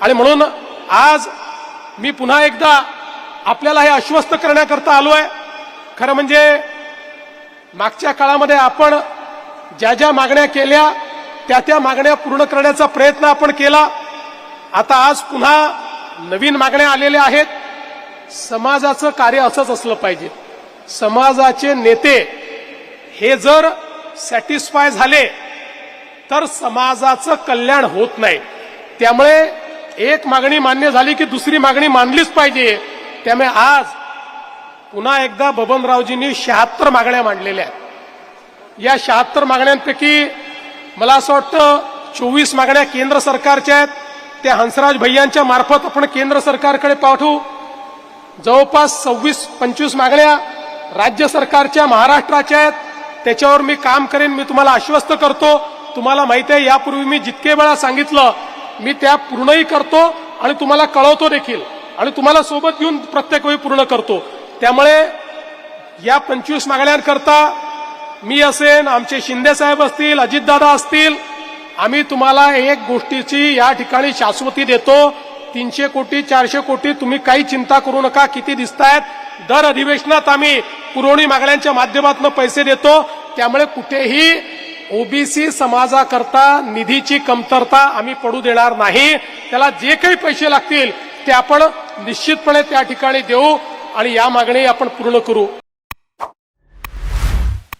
आणि म्हणून आज मी पुन्हा एकदा आपल्याला हे आश्वस्त करण्याकरता आलोय। खरं म्हणजे मागच्या काळामध्ये आपण ज्या ज्या मागण्या केल्या त्या मागण्या पूर्ण करण्याचा प्रयत्न आपण केला। आता आज पुन्हा नवीन मागण्या आलेल्या आहेत। समाजाचं कार्य असंच असलं पाहिजे। समाजाचे नेते हे जर सॅटिस्फाय झाले तर समाजाचं कल्याण होत नाही। त्यामुळे एक मागणी मान्य झाली की दुसरी मागणी मानलीच पाहिजे। त्यामुळे आज पुन्हा एकदा बबनरावजींनी 76 मागण्या मांडलेल्या आहेत। या 76 मागण्यांपैकी मला असं वाटतं 24 मागण्या केंद्र सरकारच्या आहेत। त्या हंसराज भैयांच्या मार्फत आपण केंद्र सरकारकडे पाठवू। जवळपास 26-25 मागण्या राज्य सरकारच्या महाराष्ट्राच्या आहेत। त्याच्यावर मी काम करेन। मी तुम्हाला आश्वस्त करतो। तुम्हाला माहिती आहे यापूर्वी मी जितके वेळा सांगितलं मी त्या पूर्णही करतो आणि तुम्हाला कळवतो देखील आणि तुम्हाला सोबत घेऊन प्रत्येक वेळी पूर्ण करतो। त्यामुळे या 25 मागण्यांकरता मी असेन, आमचे शिंदे साहेब असतील, अजितदादा असतील, आम्ही तुम्हाला एक गोष्टीची या ठिकाणी शाश्वती देतो। 300 कोटी 400 कोटी तुम्ही काही चिंता करू नका। किती दिसतायत दर अधिवेशनात आम्ही पुरवणी मागण्यांच्या माध्यमातून पैसे देतो। त्यामुळे कुठेही ओबीसी समाजाकरता निधीची कमतरता आम्ही पडू देणार नाही। त्याला जे काही पैसे लागतील ते आपण निश्चितपणे त्या ठिकाणी देऊ आणि या मागणी आपण पूर्ण करू।